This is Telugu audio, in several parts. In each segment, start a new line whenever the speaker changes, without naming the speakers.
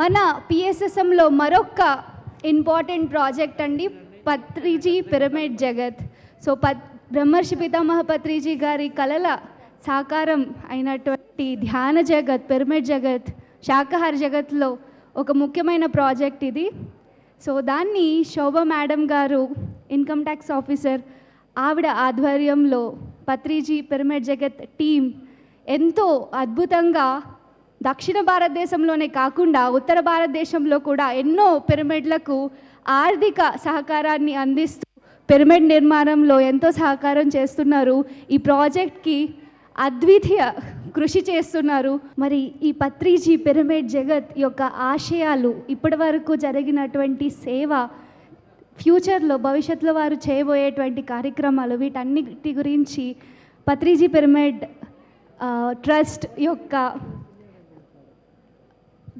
మన పిఎస్ఎస్ఎంలో మరొక ఇంపార్టెంట్ ప్రాజెక్ట్ అండి పత్రిజీ పిరమిడ్ జగత్. సో బ్రహ్మర్షి పితామహ పత్రిజీ గారి కళల సాకారం అయినటువంటి ధ్యాన జగత్, పిరమిడ్ జగత్, శాకాహార జగత్లో ఒక ముఖ్యమైన ప్రాజెక్ట్ ఇది. సో దాన్ని శోభ మేడం గారు, ఇన్కమ్ ట్యాక్స్ ఆఫీసర్, ఆవిడ ఆధ్వర్యంలో పత్రిజీ పిరమిడ్ జగత్ టీం ఎంతో అద్భుతంగా దక్షిణ భారతదేశంలోనే కాకుండా ఉత్తర భారతదేశంలో కూడా ఎన్నో పిరమిడ్లకు ఆర్థిక సహకారాన్ని అందిస్తూ పిరమిడ్ నిర్మాణంలో ఎంతో సహకారం చేస్తున్నారు. ఈ ప్రాజెక్ట్కి అద్వితీయ కృషి చేస్తున్నారు. మరి ఈ పత్రిజీ పిరమిడ్ జగత్ యొక్క ఆశయాలు, ఇప్పటి వరకు జరిగినటువంటి సేవ, ఫ్యూచర్లో భవిష్యత్తులో వారు చేయబోయేటువంటి కార్యక్రమాలు, వీటన్నిటి గురించి పత్రిజీ పిరమిడ్ ట్రస్ట్ యొక్క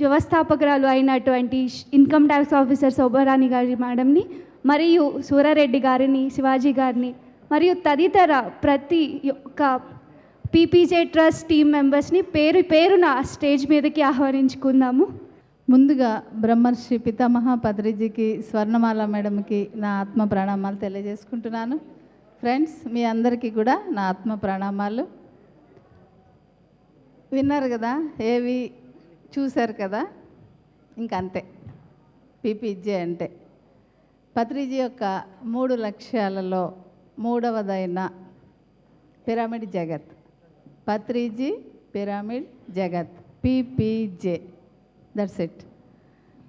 వ్యవస్థాపకురాలు అయినటువంటి ఇన్కమ్ ట్యాక్స్ ఆఫీసర్ శోభారాణి గారి మేడంని, మరియు సూరారెడ్డి గారిని, శివాజీ గారిని, మరియు తదితర ప్రతి ఒక్క పీపీజే ట్రస్ట్ టీం మెంబర్స్ని పేరున స్టేజ్ మీదకి ఆహ్వానించుకుందాము.
ముందుగా బ్రహ్మర్షి పితామహ పత్రిజీకి, స్వర్ణమాల మేడంకి నా ఆత్మ ప్రణామాలు తెలియజేసుకుంటున్నాను. ఫ్రెండ్స్, మీ అందరికీ కూడా నా ఆత్మ ప్రణామాలు. విన్నారు కదా, ఏవి చూశారు కదా, ఇంకంతే. పీపీజే అంటే పత్రిజీ యొక్క 3 లక్ష్యాలలో 3వదైన పిరమిడ్ జగత్. పత్రిజీ పిరమిడ్ జగత్, పీపీజే, దట్స్ ఇట్.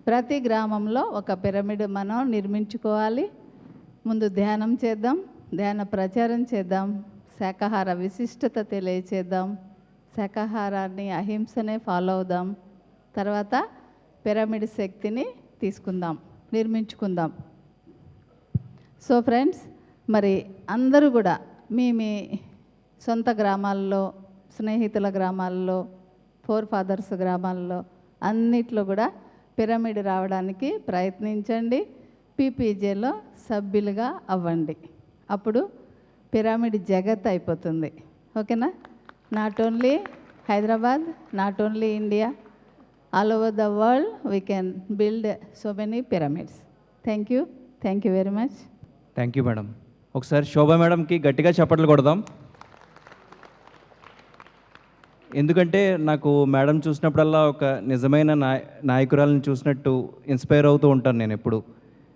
ప్రతి గ్రామంలో ఒక పిరమిడ్ మనం నిర్మించుకోవాలి. ముందు ధ్యానం చేద్దాం, ధ్యాన ప్రచారం చేద్దాం, శాకాహార విశిష్టత తెలియచేద్దాం, శాకాహారాన్ని, అహింసనే ఫాలో అవుదాం. తర్వాత పిరమిడ్ శక్తిని తీసుకుందాం, నిర్మించుకుందాం. సో ఫ్రెండ్స్, మరి అందరూ కూడా మీ సొంత గ్రామాల్లో, స్నేహితుల గ్రామాల్లో, ఫోర్ ఫాదర్స్ గ్రామాల్లో అన్నిట్లో కూడా పిరమిడ్ రావడానికి ప్రయత్నించండి. పీపీజేలో సభ్యులుగా అవ్వండి. అప్పుడు పిరమిడ్ జగత్ అయిపోతుంది. ఓకేనా? Not only Hyderabad, not only India, all over the world we can build so many pyramids. Thank you very much.
Thank you madam. ఒకసారి శోభా మేడంకి గట్టిగా చప్పట్లు కొడదాం. ఎందుకంటే నాకు మేడం చూసినప్పుడల్లా ఒక నిజమైన నాయకురాలను చూసినట్టు ఇన్స్పైర్ అవుతూ ఉంటాను నేను ఎప్పుడు.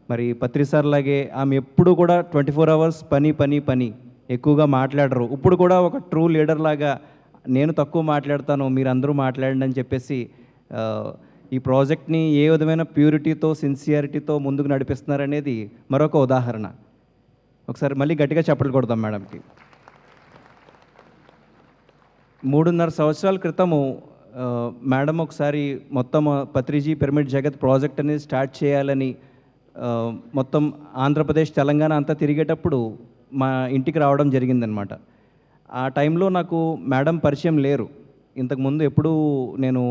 మరి పత్రి సార్ లాగే ఆమె ఎప్పుడు కూడా 24 hours పని పని పని, ఎక్కువగా మాట్లాడరు. ఇప్పుడు కూడా ఒక ట్రూ లీడర్ లాగా నేను తక్కువ మాట్లాడతాను, మీరు అందరూ మాట్లాడండి అని చెప్పేసి ఈ ప్రాజెక్ట్ని ఏ విధమైన ప్యూరిటీతో, సిన్సియారిటీతో ముందుకు నడిపిస్తున్నారనేది మరొక ఉదాహరణ. ఒకసారి మళ్ళీ గట్టిగా చప్పట్లు కొడతాం మేడంకి. 3.5 సంవత్సరాల క్రితము మేడం ఒకసారి మొత్తం పత్రిజీ పిరమిడ్ జగత్ ప్రాజెక్ట్ అనేది స్టార్ట్ చేయాలని మొత్తం ఆంధ్రప్రదేశ్, తెలంగాణ అంతా తిరిగేటప్పుడు మా ఇంటికి రావడం జరిగిందనమాట. ఆ టైంలో నాకు మేడం పరిచయం లేరు. ఇంతకుముందు ఎప్పుడూ నేను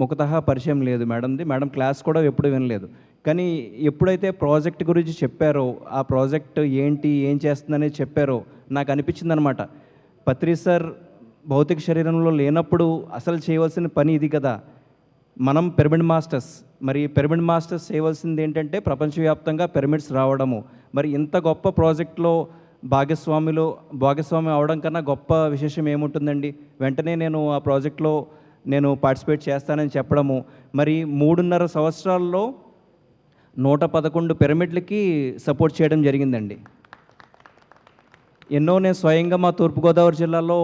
ముఖతః పరిచయం లేదు మేడంది. మేడం క్లాస్ కూడా ఎప్పుడు వినలేదు. కానీ ఎప్పుడైతే ప్రాజెక్ట్ గురించి చెప్పారో, ఆ ప్రాజెక్ట్ ఏంటి, ఏం చేస్తుందనేది చెప్పారో నాకు అనిపించిందనమాట, పత్రి సార్ భౌతిక శరీరంలో లేనప్పుడు అసలు చేయవలసిన పని ఇది కదా. మనం పిరమిడ్ మాస్టర్స్, మరి పిరమిడ్ మాస్టర్స్ చేయవలసింది ఏంటంటే ప్రపంచవ్యాప్తంగా పిరమిడ్స్ రావడము. మరి ఇంత గొప్ప ప్రాజెక్ట్లో భాగస్వామి అవడం కన్నా గొప్ప విశేషం ఏముంటుందండి. వెంటనే నేను ఆ ప్రాజెక్ట్లో నేను పార్టిసిపేట్ చేస్తానని చెప్పడము. మరి 3.5 సంవత్సరాల్లో 111 పిరమిడ్లకి సపోర్ట్ చేయడం జరిగిందండి. ఎన్నో నేను స్వయంగా మా తూర్పుగోదావరి జిల్లాలో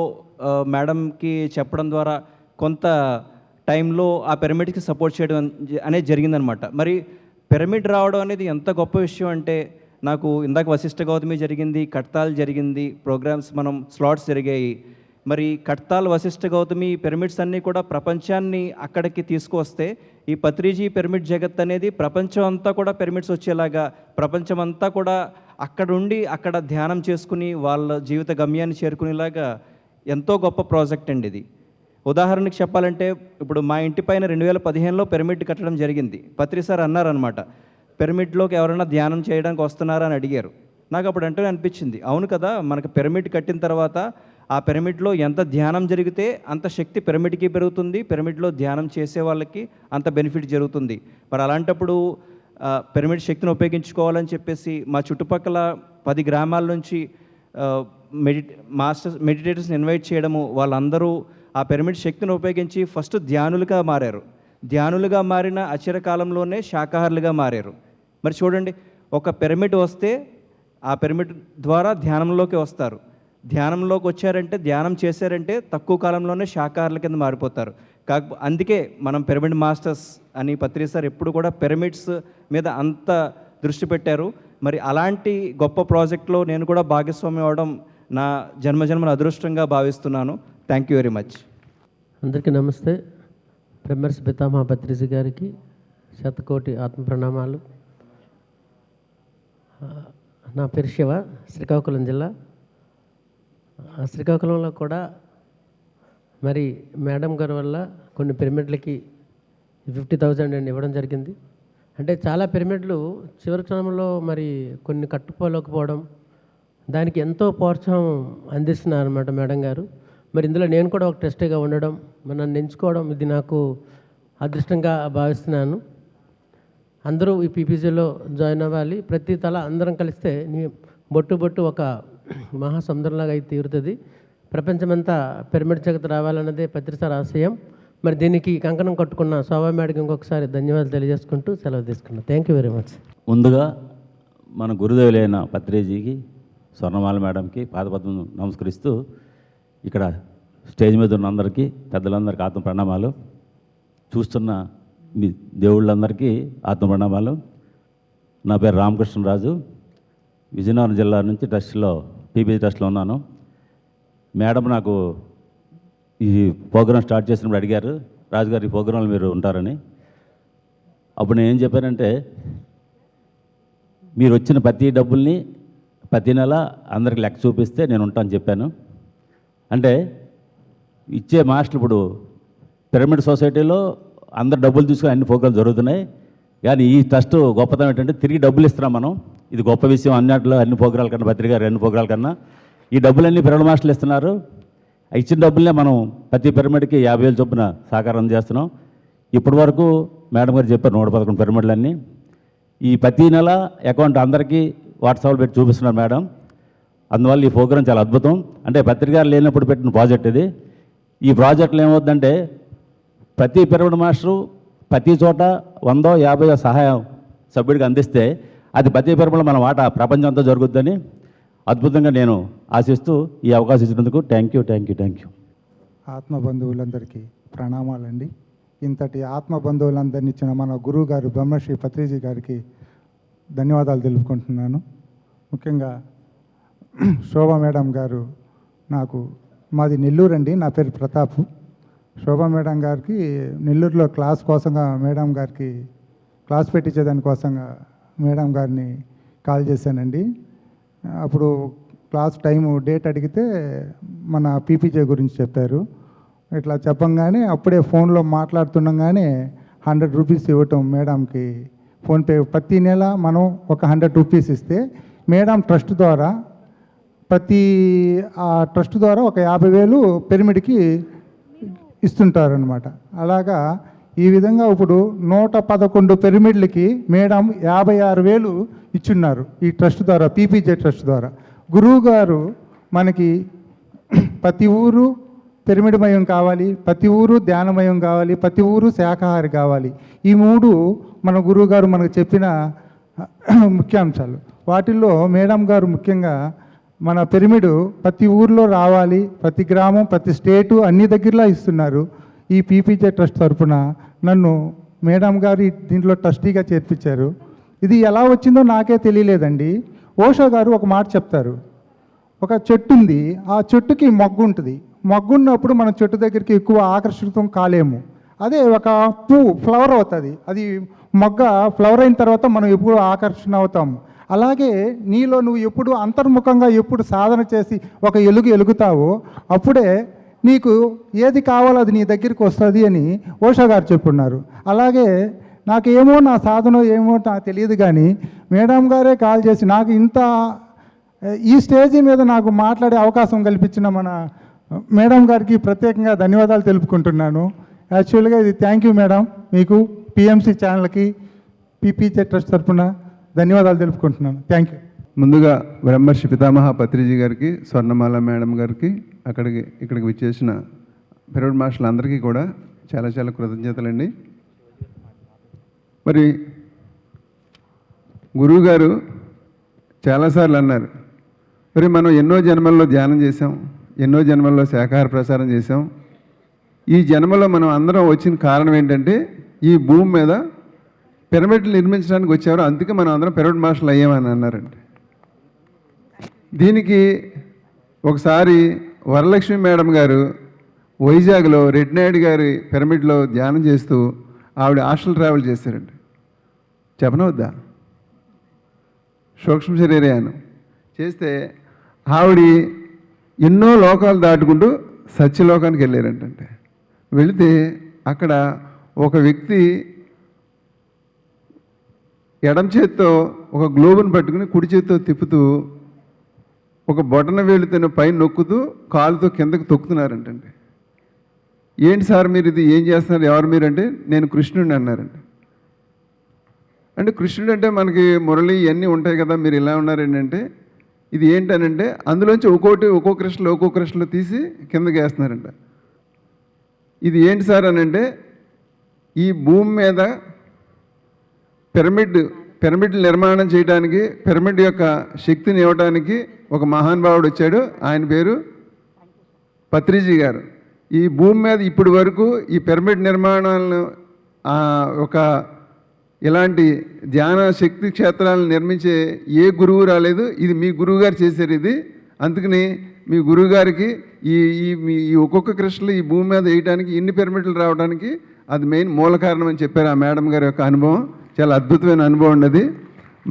మేడంకి చెప్పడం ద్వారా కొంత టైంలో ఆ పిరమిడ్కి సపోర్ట్ చేయడం అనేది జరిగిందనమాట. మరి పిరమిడ్ రావడం అనేది ఎంత గొప్ప విషయం అంటే, నాకు ఇందాక వశిష్ఠ గౌతమి జరిగింది, కట్తాల్ జరిగింది, ప్రోగ్రామ్స్ మనం స్లాట్స్ జరిగాయి. మరి కట్తాల్, వశిష్ఠ గౌతమి పిరమిడ్స్ అన్నీ కూడా ప్రపంచాన్ని అక్కడికి తీసుకువస్తే, ఈ పత్రిజీ పిరమిడ్ జగత్ అనేది ప్రపంచం అంతా కూడా పిరమిడ్స్ వచ్చేలాగా, ప్రపంచం అంతా కూడా అక్కడుండి అక్కడ ధ్యానం చేసుకుని వాళ్ళ జీవిత గమ్యాన్ని చేరుకునేలాగా ఎంతో గొప్ప ప్రాజెక్ట్ అండి ఇది. ఉదాహరణకి చెప్పాలంటే, ఇప్పుడు మా ఇంటి పైన 2015లో పిరమిడ్ కట్టడం జరిగింది. పత్రి సార్ అన్నారనమాట, పిరమిడ్లోకి ఎవరైనా ధ్యానం చేయడానికి వస్తున్నారా అని అడిగారు. నాకు అప్పుడు అంటే అనిపించింది, అవును కదా, మనకు పిరమిడ్ కట్టిన తర్వాత ఆ పిరమిడ్లో ఎంత ధ్యానం జరిగితే అంత శక్తి పిరమిడ్కి పెరుగుతుంది, పిరమిడ్లో ధ్యానం చేసే వాళ్ళకి అంత బెనిఫిట్ జరుగుతుంది. మరి అలాంటప్పుడు పిరమిడ్ శక్తిని ఉపయోగించుకోవాలని చెప్పేసి మా చుట్టుపక్కల 10 గ్రామాల నుంచి మెడిటేటర్స్ని ఇన్వైట్ చేయడము, వాళ్ళందరూ ఆ పిరమిడ్ శక్తిని ఉపయోగించి ఫస్ట్ ధ్యానులుగా మారారు. ధ్యానులుగా మారిన అచిరకాలంలోనే శాకాహారులుగా మారారు. మరి చూడండి, ఒక పిరమిడ్ వస్తే ఆ పిరమిడ్ ద్వారా ధ్యానంలోకి వస్తారు. ధ్యానంలోకి వచ్చారంటే, ధ్యానం చేశారంటే తక్కువ కాలంలోనే శాకాహారుల కింద మారిపోతారు. అందుకే మనం పిరమిడ్ మాస్టర్స్ అని పత్రి సార్ ఎప్పుడు కూడా పిరమిడ్స్ మీద అంత దృష్టి పెట్టారు. మరి అలాంటి గొప్ప ప్రాజెక్ట్లో నేను కూడా భాగస్వామి అవడం నా జన్మజన్మల అదృష్టంగా భావిస్తున్నాను. Thank you very much.
అందరికీ నమస్తే. బ్రహ్మర్షి పితామహ పత్రిజీ గారికి శతకోటి ఆత్మ ప్రణామాలు. నా పేరు శివ, శ్రీకాకుళం జిల్లా. శ్రీకాకుళంలో కూడా మరి మేడం గారి వల్ల కొన్ని పిరమిడ్లకి 50,000 అండి ఇవ్వడం జరిగింది. అంటే చాలా పిరమిడ్లు చివరి క్షణంలో మరి కొన్ని కట్టుకోలేకపోవడం, దానికి ఎంతో ప్రోత్సాహం అందిస్తున్నారు అన్నమాట మేడం గారు. మరి ఇందులో నేను కూడా ఒక ట్రస్టీగా ఉండడం, నన్ను ఎంచుకోవడం, ఇది నాకు అదృష్టంగా భావిస్తున్నాను. అందరూ ఈ పీపీజీలో జాయిన్ అవ్వాలి. ప్రతి తల అందరం కలిస్తే బొట్టు ఒక మహాసముద్రంలాగా అయితే తీరుతుంది. ప్రపంచమంతా పిరమిడ్ జగత్ రావాలన్నదే పత్రిసార్ ఆశయం. మరి దీనికి కంకణం కట్టుకున్న శోభా మేడకి ఇంకొకసారి ధన్యవాదాలు తెలియజేసుకుంటూ సెలవు తీసుకున్నాను. Thank you very much.
ముందుగా మన గురుదేవులైన పత్రిజీకి, స్వర్ణమాల మేడంకి పాదపద్మం నమస్కరిస్తూ, ఇక్కడ స్టేజ్ మీద ఉన్న అందరికీ, పెద్దలందరికీ ఆత్మ ప్రణామాలు. చూస్తున్న మీ దేవుళ్ళందరికీ ఆత్మ ప్రణామాలు. నా పేరు రామకృష్ణరాజు, విజయనగరం జిల్లా నుంచి పీపీజీ ట్రస్ట్లో ఉన్నాను. మేడం నాకు ఈ ప్రోగ్రాం స్టార్ట్ చేసినప్పుడు అడిగారు, రాజుగారు ఈ ప్రోగ్రాంలో మీరు ఉంటారని. అప్పుడు నేను ఏం చెప్పానంటే, మీరు వచ్చిన ప్రతి డబ్బుల్ని ప్రతి నెల అందరికి లెక్క చూపిస్తే నేను ఉంటాను చెప్పాను. అంటే ఇచ్చే మాస్టర్లు ఇప్పుడు పిరమిడ్ సొసైటీలో అందరు డబ్బులు తీసుకుని అన్ని ప్రోగ్రాలు జరుగుతున్నాయి. కానీ ఈ ట్రస్ట్ గొప్పతనం ఏంటంటే తిరిగి డబ్బులు ఇస్తున్నాం మనం. ఇది గొప్ప విషయం. అన్ని ప్రోగ్రాల కన్నా, పత్రిక అన్ని ప్రోగ్రాల కన్నా ఈ డబ్బులన్నీ పిరమిడ్ మాస్టర్లు ఇస్తున్నారు. ఇచ్చిన డబ్బులనే మనం ప్రతి పిరమిడ్కి 50,000 చొప్పున సహకారం చేస్తున్నాం. ఇప్పటి వరకు మేడం గారు చెప్పారు 111 పిరమిడ్లన్నీ. ఈ ప్రతి నెల అకౌంట్ అందరికీ వాట్సాప్లో పెట్టి చూపిస్తున్నారు మేడం. అందువల్ల ఈ ప్రోగ్రాం చాలా అద్భుతం. అంటే పత్రిక లేనప్పుడు పెట్టిన ప్రాజెక్ట్ ఇది. ఈ ప్రాజెక్టులో ఏమవుతుందంటే, ప్రతి పిరమిడ్ మాస్టరు ప్రతి చోట 100-50 సహాయం సభ్యుడికి అందిస్తే అది ప్రతి పిరమిడ్లో మన వాటా ప్రపంచంతో జరుగుద్దని అద్భుతంగా నేను ఆశిస్తూ ఈ అవకాశం ఇచ్చినందుకు థ్యాంక్ యూ.
ఆత్మ బంధువులందరికీ ప్రణామాలండి. ఇంతటి ఆత్మ బంధువులందరినీ ఇచ్చిన మన గురువు గారు బ్రహ్మశ్రీ పత్రిజీ గారికి ధన్యవాదాలు తెలుపుకుంటున్నాను. ముఖ్యంగా శోభా మేడం గారు, మాది నెల్లూరు అండి, నా పేరు ప్రతాప్. శోభా మేడం గారికి నెల్లూరులో క్లాస్ కోసంగా మేడం గారికి క్లాస్ పెట్టించేదానికోసంగా మేడం గారిని కాల్ చేశానండి. అప్పుడు క్లాస్ డేట్ అడిగితే మన పీపీజే గురించి చెప్పారు. ఇట్లా చెప్పంగానే అప్పుడే ఫోన్లో మాట్లాడుతుండగానే 100 రూపీస్ ఇవ్వటం మేడంకి ఫోన్పే. ప్రతి నెల మనం ఒక 100 రూపీస్ ఇస్తే మేడం ట్రస్ట్ ద్వారా ఆ ట్రస్ట్ ద్వారా ఒక 50,000 పిరమిడ్కి ఇస్తుంటారనమాట. అలాగా ఈ విధంగా ఇప్పుడు 111 పిరమిడ్లకి మేడం 56,000 ఇచ్చున్నారు ఈ ట్రస్ట్ ద్వారా, పీపీజే ట్రస్ట్ ద్వారా. గురువు గారు మనకి ప్రతి ఊరు పిరమిడ్మయం కావాలి, ప్రతి ఊరు ధ్యానమయం కావాలి, ప్రతి ఊరు శాకాహారి కావాలి. ఈ 3 మన గురువు గారు మనకు చెప్పిన ముఖ్యాంశాలు. వాటిల్లో మేడం గారు ముఖ్యంగా మన పిరమిడ్ ప్రతి ఊర్లో రావాలి, ప్రతి గ్రామం, ప్రతి స్టేటు, అన్ని దగ్గరలో ఇస్తున్నారు. ఈ పీపీజే ట్రస్ట్ తరఫున నన్ను మేడం గారు దీంట్లో ట్రస్టీగా చేర్పించారు. ఇది ఎలా వచ్చిందో నాకే తెలియలేదండి. ఓషో గారు ఒక మాట చెప్తారు, ఒక చెట్టు ఉంది, ఆ చెట్టుకి మొగ్గు ఉంటుంది. మొగ్గు ఉన్నప్పుడు మన చెట్టు దగ్గరికి ఎక్కువ ఆకర్షితం కాలేము. అదే ఒక ఫ్లవర్ అవుతుంది, అది మొగ్గ ఫ్లవర్ అయిన తర్వాత మనం ఎప్పుడు ఆకర్షణ అవుతాము. అలాగే నీలో నువ్వు ఎప్పుడు అంతర్ముఖంగా ఎప్పుడు సాధన చేసి ఒక ఎలుగుతావో అప్పుడే నీకు ఏది కావాలో అది నీ దగ్గరికి వస్తుంది అని ఓషో గారు చెప్పున్నారు. అలాగే నాకేమో నా సాధన ఏమో నాకు తెలియదు, కానీ మేడం గారే కాల్ చేసి నాకు ఈ స్టేజీ మీద నాకు మాట్లాడే అవకాశం కల్పించిన మన మేడం గారికి ప్రత్యేకంగా ధన్యవాదాలు తెలుపుకుంటున్నాను. యాక్చువల్గా ఇది థ్యాంక్ యూ మేడం, మీకు పిఎంసి ఛానల్కి పీపీజే ట్రస్ట్ తరఫున ధన్యవాదాలు తెలుపుకుంటున్నాను. Thank you.
ముందుగా బ్రహ్మర్షి పితామహ పత్రిజీ గారికి, స్వర్ణమాల మేడం గారికి, ఇక్కడికి విచ్చేసిన పిరమిడ్ మాస్టర్లు అందరికీ కూడా చాలా చాలా కృతజ్ఞతలండి. మరి గురువుగారు చాలాసార్లు అన్నారు, మరి మనం ఎన్నో జన్మల్లో ధ్యానం చేసాం, ఎన్నో జన్మల్లో శాకాహార ప్రసారం చేసాం. ఈ జన్మలో మనం అందరం వచ్చిన కారణం ఏంటంటే ఈ భూమి మీద పిరమిడ్లు నిర్మించడానికి వచ్చారు, అందుకే మనం అందరం పిరమిడ్ మాస్టర్లు అయ్యామని అన్నారండి. దీనికి ఒకసారి వరలక్ష్మి మేడం గారు వైజాగ్లో రెడ్డి నాయుడు గారి పిరమిడ్లో ధ్యానం చేస్తూ ఆవిడ హాస్టల్ ట్రావెల్ చేశారండి. చెప్పనవద్దా? సూక్ష్మ శరీరయానం చేస్తే ఆవిడ ఎన్నో లోకాలు దాటుకుంటూ సత్యలోకానికి వెళ్ళారంటే, వెళితే అక్కడ ఒక వ్యక్తి ఎడమ చేత్తో ఒక గ్లోబుని పట్టుకుని కుడి చేత్తో తిప్పుతూ ఒక బొటన వేలుతో పైన నొక్కుతూ కాలుతో కిందకు తొక్కుతున్నారంటండి. ఏంటి సార్ మీరు ఇది ఏం చేస్తున్నారు, ఎవరు మీరంటే నేను కృష్ణుడిని అన్నారండి. అంటే కృష్ణుడు అంటే మనకి మురళి ఇవన్నీ ఉంటాయి కదా, మీరు ఇలా ఉన్నారేంటంటే ఇది ఏంటనంటే అందులోంచి ఒక్కో కృష్ణలో తీసి కిందకి వేస్తున్నారంట. ఇది ఏంటి సార్ అని అంటే ఈ భూమి మీద పిరమిడ్ నిర్మాణం చేయడానికి, పిరమిడ్ యొక్క శక్తిని ఇవ్వడానికి ఒక మహానుభావుడు వచ్చాడు. ఆయన పేరు పత్రిజీ గారు. ఈ భూమి మీద ఇప్పటి వరకు ఈ పిరమిడ్ నిర్మాణాలను ఒక ఇలాంటి ధ్యాన శక్తి క్షేత్రాలను నిర్మించే ఏ గురువు రాలేదు. ఇది మీ గురువుగారు చేశారు ఇది. అందుకని మీ గురువుగారికి ఈ ఒక్కొక్క కృష్ణలు ఈ భూమి మీద వేయడానికి ఇన్ని పిరమిడ్లు రావడానికి అది మెయిన్ మూల కారణం అని చెప్పారు ఆ మేడం గారి యొక్క అనుభవం. చాలా అద్భుతమైన అనుభవం ఉన్నది.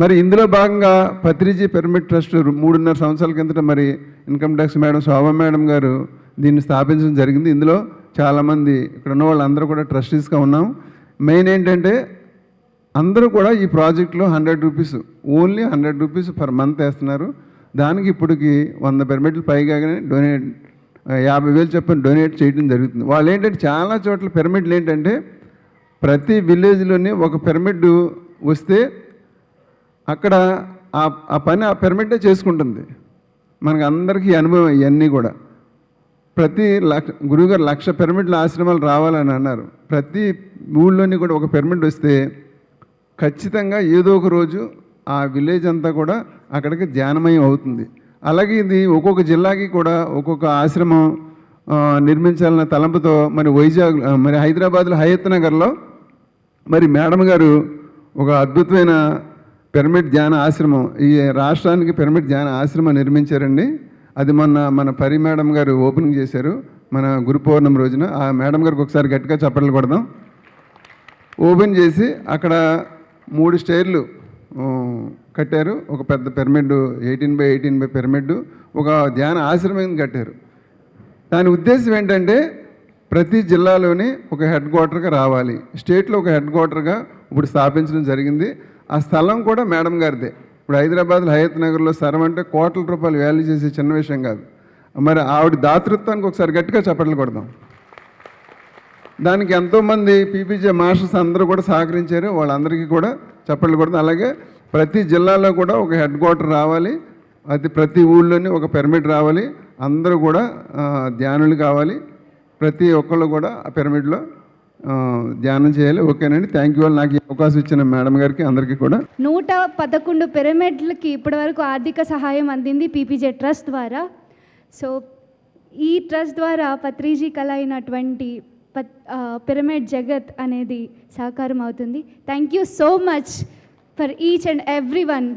మరి ఇందులో భాగంగా పత్రిజీ పిరమిడ్ ట్రస్ట్ 3.5 సంవత్సరాల కిందట మరి ఇన్కమ్ ట్యాక్స్ మేడం శోభా మేడం గారు దీన్ని స్థాపించడం జరిగింది. ఇందులో చాలామంది ఇక్కడ ఉన్న వాళ్ళందరూ కూడా ట్రస్టీస్గా ఉన్నాం. మెయిన్ ఏంటంటే అందరూ కూడా ఈ ప్రాజెక్ట్లో 100 rupees, only 100 rupees per month వేస్తున్నారు. దానికి ఇప్పటికి 100 పిరమిడ్లు పైగానే 50,000 చెప్పని డొనేట్ చేయడం జరుగుతుంది. వాళ్ళు ఏంటంటే చాలా చోట్ల పిరమిడ్లు ఏంటంటే ప్రతి విలేజ్లోని ఒక పిరమిడ్ వస్తే అక్కడ ఆ పని ఆ పిరమిడే చేసుకుంటుంది. మనకు అందరికీ అనుభవం ఇవన్నీ కూడా. ప్రతి గురువుగారు 1,00,000 పిరమిడ్ల ఆశ్రమాలు రావాలని అన్నారు. ప్రతి ఊళ్ళోని కూడా ఒక పిరమిడ్ వస్తే ఖచ్చితంగా ఏదో ఒక రోజు ఆ విలేజ్ అంతా కూడా అక్కడికి ధ్యానమయం అవుతుంది. అలాగే ఇది ఒక్కొక్క జిల్లాకి కూడా ఒక్కొక్క ఆశ్రమం నిర్మించాలన్న తలంపుతో మరి హైదరాబాద్లో హయత్ నగర్లో మరి మేడం గారు ఒక అద్భుతమైన పిరమిడ్ ధ్యాన ఆశ్రమం, ఈ రాష్ట్రానికి పిరమిడ్ ధ్యాన ఆశ్రమం నిర్మించారండి. అది మన పరి మేడం గారు ఓపెనింగ్ చేశారు మన గురు పౌర్ణమి రోజున. ఆ మేడం గారికి ఒకసారి గట్టిగా చప్పట్లు కొడదాం. ఓపెన్ చేసి అక్కడ 3 స్టైర్లు కట్టారు. ఒక పెద్ద పిరమిడ్ 18x18 పిరమిడ్, ఒక ధ్యాన ఆశ్రమం కట్టారు. దాని ఉద్దేశం ఏంటంటే ప్రతి జిల్లాలోని ఒక హెడ్ క్వార్టర్గా రావాలి. స్టేట్లో ఒక హెడ్ క్వార్టర్గా ఇప్పుడు స్థాపించడం జరిగింది. ఆ స్థలం కూడా మేడం గారిదే. ఇప్పుడు హైదరాబాద్లో హయత్ నగర్లో స్థలం అంటే కోట్ల రూపాయలు వాల్యూ చేసే చిన్న విషయం కాదు. మరి ఆవిడ దాతృత్వానికి ఒకసారి గట్టిగా చప్పట్లు కొడదాం. దానికి ఎంతోమంది పీపీజే మాస్టర్స్ అందరూ కూడా సహకరించారు. వాళ్ళందరికీ కూడా చప్పట్లు కొడదాం. అలాగే ప్రతి జిల్లాలో కూడా ఒక హెడ్ క్వార్టర్ రావాలి. ప్రతి ఊళ్ళోని ఒక పిరమిడ్ రావాలి. అందరూ కూడా ధ్యానులు కావాలి. ప్రతి ఒక్కళ్ళు కూడా ఆ పిరమిడ్లో ధ్యానం చేయాలి. ఓకేనండి, థ్యాంక్ యూ. నాకు ఈ అవకాశం ఇచ్చిన మేడం గారికి అందరికీ కూడా
111 పిరమిడ్లకి ఇప్పటివరకు ఆర్థిక సహాయం అందింది పీపీజే ట్రస్ట్ ద్వారా. సో ఈ ట్రస్ట్ ద్వారా పత్రిజీ కళ అయినటువంటి పిరమిడ్ జగత్ అనేది సాకారం అవుతుంది. Thank you so much for each and every one.